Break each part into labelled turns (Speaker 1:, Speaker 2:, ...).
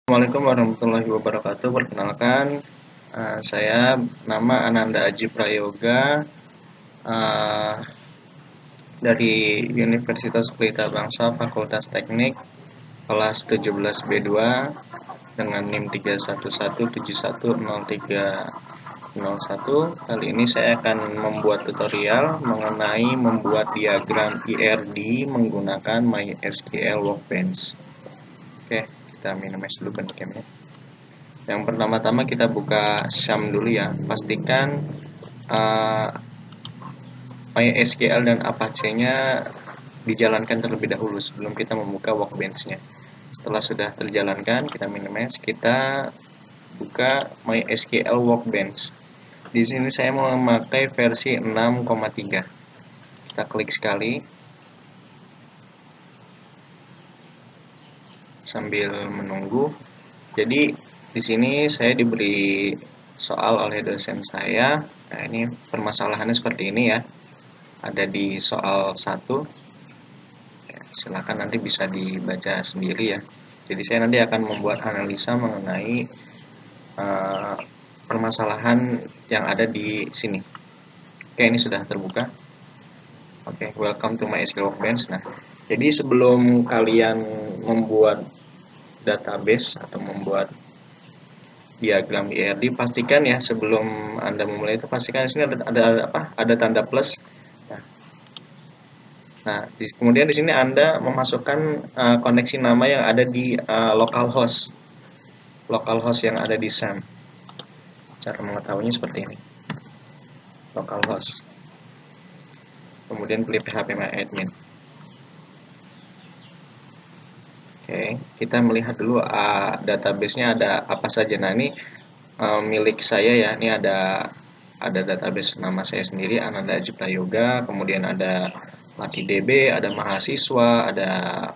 Speaker 1: Assalamualaikum warahmatullahi wabarakatuh. Perkenalkan, saya nama Ananda Aji Prayoga eh, dari Universitas Pelita Bangsa Fakultas Teknik kelas 17B2 dengan NIM 31171710301. Kali ini saya akan membuat tutorial mengenai membuat diagram IRD menggunakan MySQL Workbench. Oke, kita minimize dulu bentuknya. Yang pertama-tama kita buka Sham dulu ya. Pastikan MySQL dan Apache-nya dijalankan terlebih dahulu sebelum kita membuka Workbench-nya. Setelah sudah terjalankan, kita minimize, kita buka MySQL Workbench. Di sini saya mau memakai versi 6,3. Kita klik sekali. Sambil menunggu. Jadi di sini saya diberi soal oleh dosen saya. Nah, ini permasalahannya seperti ini ya. Ada di soal 1. Silakan nanti bisa dibaca sendiri ya. Jadi saya nanti akan membuat analisa mengenai permasalahan yang ada di sini. Oke, ini sudah terbuka. Oke, welcome to MySQL Workbench. Nah, jadi sebelum kalian membuat database atau membuat diagram IRD, pastikan ya sebelum Anda memulai itu pastikan di sini ada tanda plus. Nah, kemudian di sini Anda memasukkan koneksi nama yang ada di localhost yang ada di SAM. Cara mengetahuinya seperti ini. Localhost. Kemudian pilih phpMyAdmin. Oke, kita melihat dulu database-nya ada apa saja. Nah, ini milik saya ya. Ini ada database nama saya sendiri, Ananda Aji Prayoga, kemudian ada LakiDB, ada mahasiswa, ada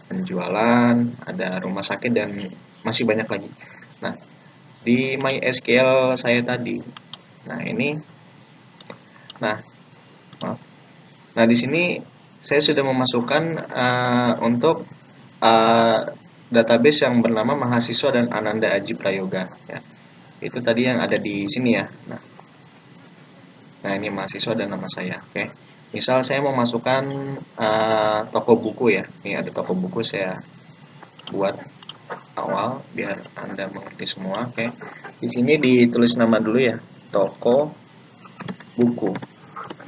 Speaker 1: penjualan, ada rumah sakit, dan masih banyak lagi. Nah, di MySQL saya tadi, nah ini, nah di sini saya sudah memasukkan untuk database yang bernama mahasiswa dan Ananda Aji Prayoga. Ya. Itu tadi yang ada di sini ya. Nah ini mahasiswa dan nama saya. Oke. Misal saya mau masukkan toko buku ya. Ini ada toko buku, saya buat awal biar Anda mengerti semua. Oke. Di sini ditulis nama dulu ya. Toko buku.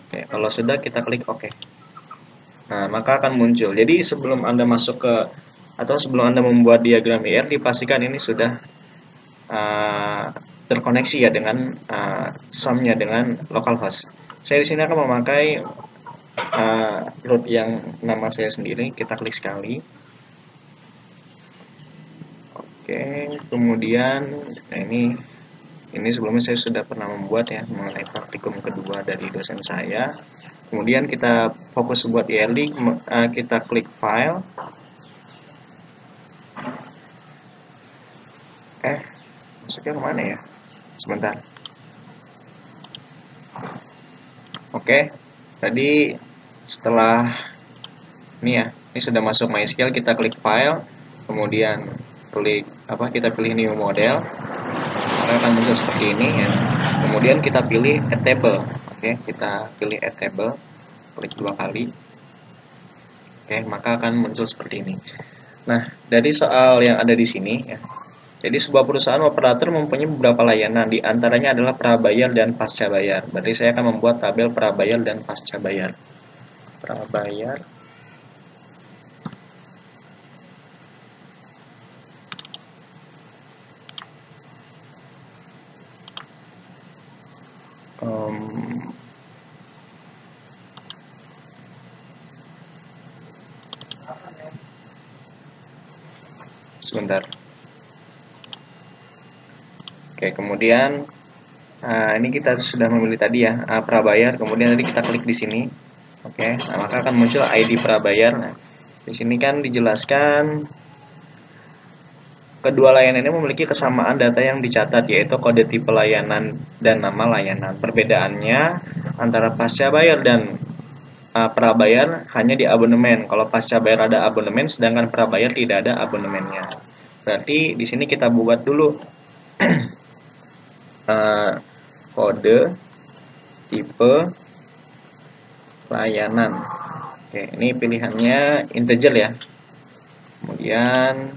Speaker 1: Oke, kalau sudah kita klik OK. Nah, maka akan muncul. Jadi sebelum Anda masuk ke atau sebelum Anda membuat diagram IRD, dipastikan ini sudah terkoneksi ya dengan SAM-nya dengan localhost. Saya di sini akan memakai root yang nama saya sendiri. Kita klik sekali. Oke, kemudian nah ini sebelumnya saya sudah pernah membuat ya mengenai praktikum kedua dari dosen saya. Kemudian kita fokus buat IRD, kita klik file. Masuknya kemana ya? Sebentar. Oke, tadi setelah ini ya, ini sudah masuk MySQL, kita klik file, kemudian kita pilih new model, maka akan muncul seperti ini ya. Kemudian kita pilih add table. Oke, kita pilih add table, klik 2 kali. Oke, maka akan muncul seperti ini. Nah, dari soal yang ada di sini ya. Jadi sebuah perusahaan operator mempunyai beberapa layanan, di antaranya adalah prabayar dan pasca bayar. Berarti saya akan membuat tabel prabayar dan pasca bayar. Prabayar. Sebentar. Oke, kemudian ini kita sudah memilih tadi ya prabayar. Kemudian tadi kita klik di sini. Oke, nah maka akan muncul ID prabayar. Nah, di sini kan dijelaskan kedua layanan ini memiliki kesamaan data yang dicatat, yaitu kode tipe layanan dan nama layanan. Perbedaannya antara pasca bayar dan prabayar hanya di abonemen. Kalau pasca bayar ada abonemen, sedangkan prabayar tidak ada abonemennya. Berarti di sini kita buat dulu kode tipe layanan. Oke, ini pilihannya integer ya. Kemudian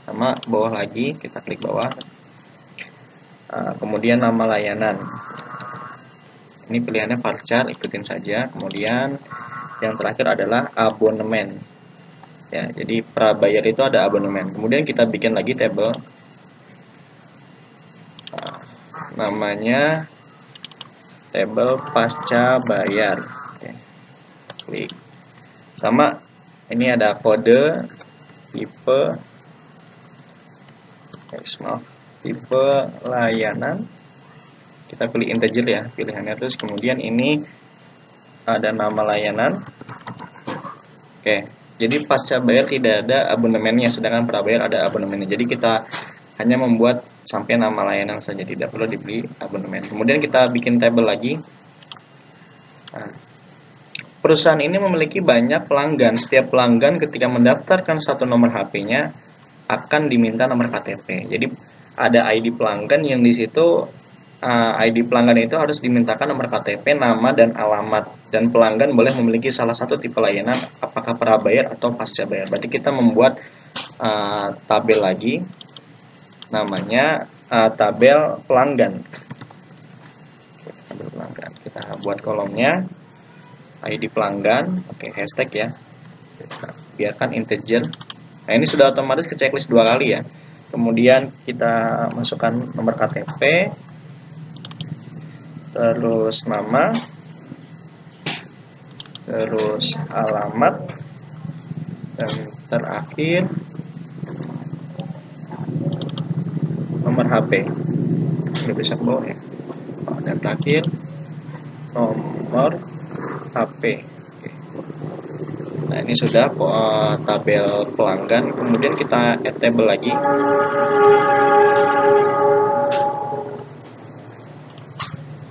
Speaker 1: sama bawah lagi, kita klik bawah. Kemudian nama layanan. Ini pilihannya varchar, ikutin saja. Kemudian yang terakhir adalah abonemen. Ya, jadi prabayar itu ada abonemen. Kemudian kita bikin lagi tabel. Namanya tabel pasca bayar. Oke. Klik. Sama ini ada kode tipe tipe layanan. Kita pilih integer ya pilihannya, terus kemudian ini ada nama layanan. Oke, jadi pasca bayar tidak ada abonemennya, sedangkan prabayar ada abonemennya. Jadi kita hanya membuat sampai nama layanan saja, tidak perlu dibeli abonemen. Kemudian kita bikin tabel lagi. Nah, perusahaan ini memiliki banyak pelanggan. Setiap pelanggan ketika mendaftarkan satu nomor HP-nya akan diminta nomor KTP. Jadi ada ID pelanggan yang di situ ID pelanggan itu harus dimintakan nomor KTP, nama dan alamat, dan pelanggan boleh memiliki salah satu tipe layanan, apakah prabayar atau pasca bayar. Berarti kita membuat tabel lagi, namanya tabel pelanggan. Tabel pelanggan. Kita buat kolomnya ID pelanggan, oke, hashtag ya. Kita biarkan integer. Nah, ini sudah otomatis ke checklist 2 kali ya. Kemudian kita masukkan nomor KTP, terus nama, terus alamat, dan terakhir nomor HP. Ini bisa ke bawah ya. Dan terakhir nomor HP. Oke. Nah, ini sudah tabel pelanggan. Kemudian kita add table lagi.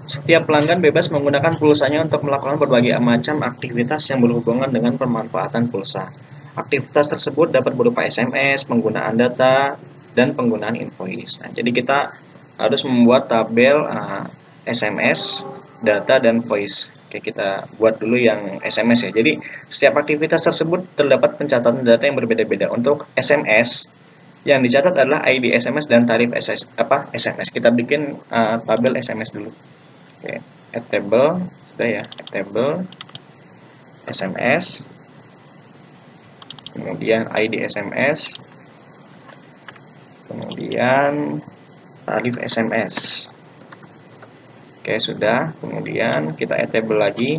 Speaker 1: Setiap pelanggan bebas menggunakan pulsanya untuk melakukan berbagai macam aktivitas yang berhubungan dengan pemanfaatan pulsa. Aktivitas tersebut dapat berupa SMS, penggunaan data, dan penggunaan invoice. Nah, jadi kita harus membuat tabel SMS, data, dan voice. Oke, kita buat dulu yang SMS ya. Jadi setiap aktivitas tersebut terdapat pencatatan data yang berbeda-beda. Untuk SMS, yang dicatat adalah ID SMS dan tarif SMS. Kita bikin tabel SMS dulu. Oke, add table, sudah ya, add table, SMS, kemudian ID SMS, kemudian tarif SMS. Oke, sudah. Kemudian kita add table lagi,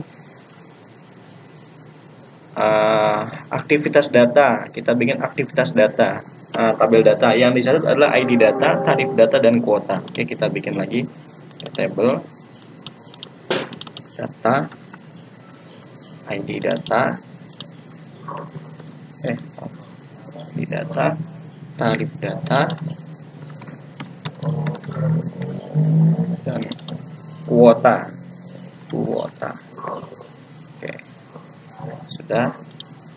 Speaker 1: aktivitas data, kita bikin aktivitas data, tabel data. Yang dicatat adalah ID data, tarif data, dan kuota. Oke, kita bikin lagi table data, ID data, ID data, tarif data, dan kuota. Oke, sudah.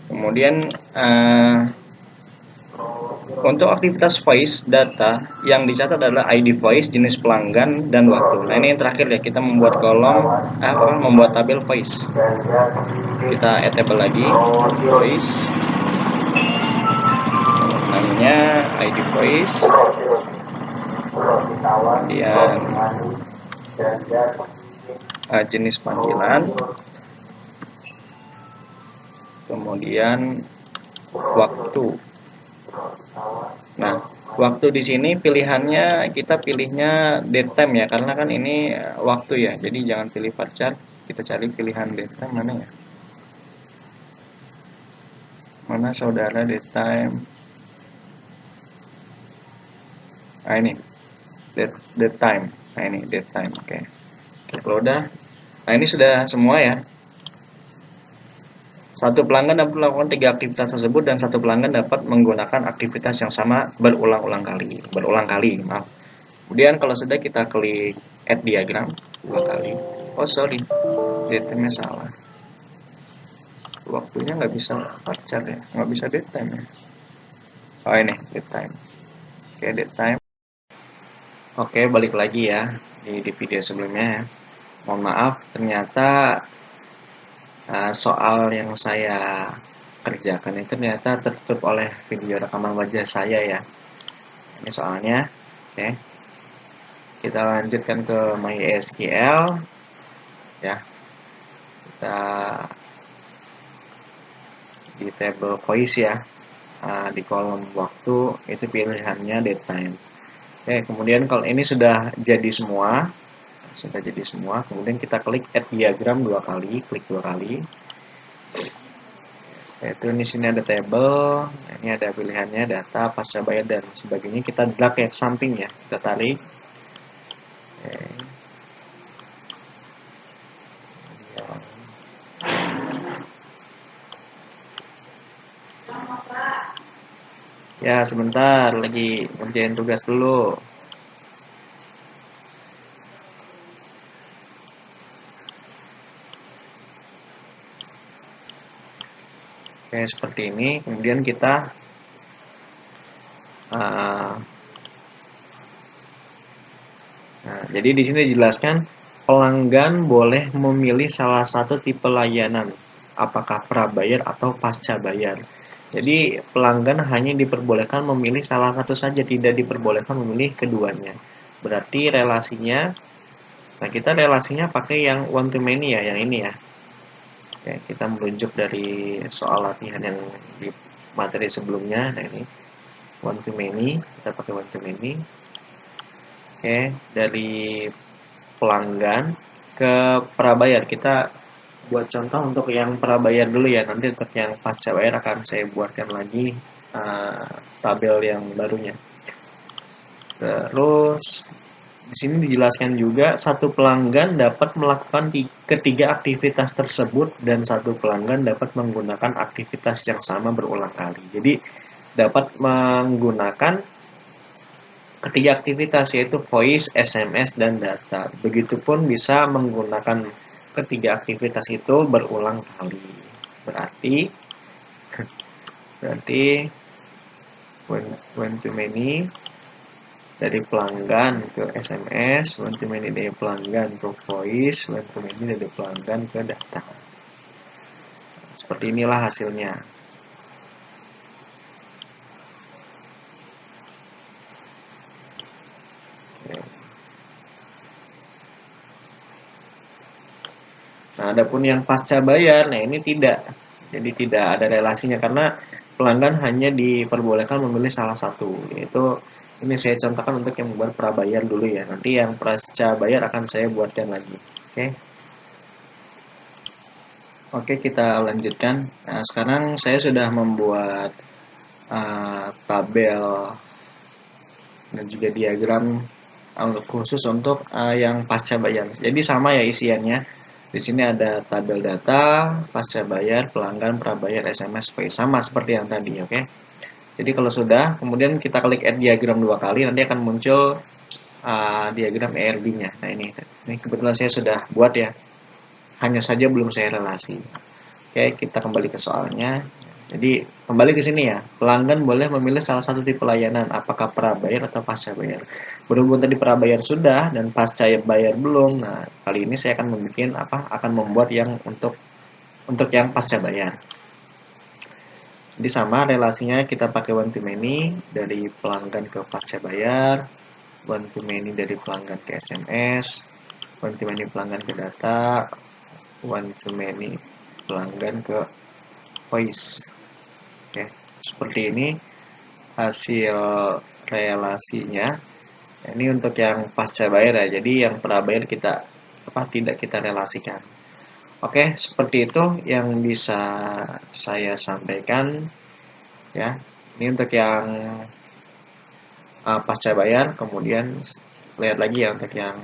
Speaker 1: Kemudian untuk aktivitas voice data yang dicatat adalah ID voice, jenis pelanggan, dan waktu. Nah, ini yang terakhir ya, kita membuat kolom membuat tabel voice. Kita add table lagi voice, namanya ID voice, kemudian jenis panggilan, kemudian waktu. Nah, waktu di sini pilihannya kita pilihnya datetime ya, karena kan ini waktu ya. Jadi jangan pilih varchar, kita cari pilihan datetime mana ya? Mana saudara datetime? Nah, ini datetime. Nah, ini datetime. Oke. Kalau udah, nah ini sudah semua ya. Satu pelanggan dapat melakukan 3 aktivitas tersebut dan satu pelanggan dapat menggunakan aktivitas yang sama berulang kali. Kemudian kalau sudah, kita klik add diagram 2 kali. Oh sorry, datetime-nya salah. Waktunya nggak bisa varchar ya, nggak bisa datetime ya. Oh ini datetime. Oke, date time. Oke, balik lagi ya di video sebelumnya ya. Mohon maaf, ternyata soal yang saya kerjakan itu ternyata tertutup oleh video rekaman wajah saya ya. Ini soalnya. Oke, kita lanjutkan ke MySQL ya. Kita di table voice ya, di kolom waktu itu pilihannya date time. Oke, kemudian kalau ini sudah jadi semua, kemudian kita klik add diagram dua kali, klik dua kali. Yaitu di sini ada table, ini ada pilihannya data, pasca bayar dan sebagainya. Kita drag ke samping ya, kita tarik. Oke. Ya, sebentar lagi ngerjain tugas dulu. Oke, seperti ini. Kemudian kita nah, jadi di sini dijelaskan pelanggan boleh memilih salah satu tipe layanan, apakah prabayar atau pasca bayar. Jadi pelanggan hanya diperbolehkan memilih salah satu saja, tidak diperbolehkan memilih keduanya. Berarti relasinya, nah kita relasinya pakai yang one to many ya, yang ini ya. Oke, kita merujuk dari soal latihan yang di materi sebelumnya. Nah ini one to many, kita pakai one to many. Oke, dari pelanggan ke prabayar, kita buat contoh untuk yang prabayar dulu ya. Nanti untuk yang pasca bayar akan saya buatkan lagi tabel yang barunya. Terus di sini dijelaskan juga satu pelanggan dapat melakukan ketiga aktivitas tersebut dan satu pelanggan dapat menggunakan aktivitas yang sama berulang kali. Jadi dapat menggunakan ketiga aktivitas yaitu voice, SMS, dan data. Begitupun bisa menggunakan ketiga aktivitas itu berulang kali. Berarti when too many dari pelanggan ke SMS, one to many dari pelanggan ke voice, one to many dari pelanggan ke data. Seperti inilah hasilnya. Nah, adapun yang pasca bayar, nah ini tidak. Jadi tidak ada relasinya karena pelanggan hanya diperbolehkan memilih salah satu, yaitu ini saya contohkan untuk yang membuat prabayar dulu ya. Nanti yang pasca bayar akan saya buatkan lagi. Oke. Oke, kita lanjutkan. Nah, sekarang saya sudah membuat tabel dan juga diagram khusus untuk yang pasca bayar. Jadi sama ya isiannya. Di sini ada tabel data, pasca bayar, pelanggan, prabayar, SMS, voice. Sama seperti yang tadi, oke? Jadi kalau sudah, kemudian kita klik add diagram dua kali, nanti akan muncul diagram ERB-nya. Nah ini kebetulan saya sudah buat ya. Hanya saja belum saya relasi. Oke, kita kembali ke soalnya. Jadi kembali ke sini ya, pelanggan boleh memilih salah satu tipe layanan, apakah prabayar atau pasca bayar. Berhubung tadi prabayar sudah dan pasca bayar belum, nah kali ini saya akan membuat yang untuk yang pasca bayar. Jadi sama relasinya kita pakai one to many dari pelanggan ke pasca bayar, one to many dari pelanggan ke SMS, one to many pelanggan ke data, one to many pelanggan ke voice. Oke, seperti ini hasil relasinya. Ini untuk yang pasca bayar ya. Jadi yang prabayar kita tidak kita relasikan. Oke, seperti itu yang bisa saya sampaikan ya. Ini untuk yang pasca bayar, kemudian lihat lagi ya untuk yang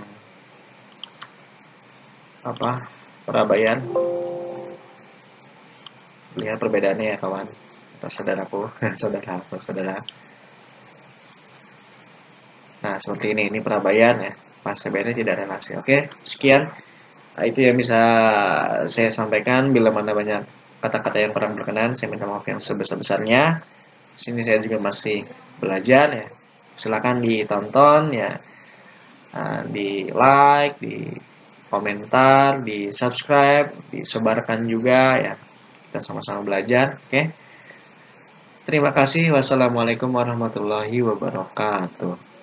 Speaker 1: prabayar. Lihat perbedaannya ya kawan. Atau saudaraku, saudara. Nah, seperti ini prabayar ya. Pasca bayarnya tidak relasi. Oke, sekian. Nah, itu yang bisa saya sampaikan. Bila mana banyak kata-kata yang kurang berkenan, saya minta maaf yang sebesar-besarnya. Sini saya juga masih belajar ya. silakan ditonton ya, di like, di komentar, di subscribe, disebarkan juga ya. Kita sama-sama belajar, oke? Terima kasih. Wassalamualaikum warahmatullahi wabarakatuh.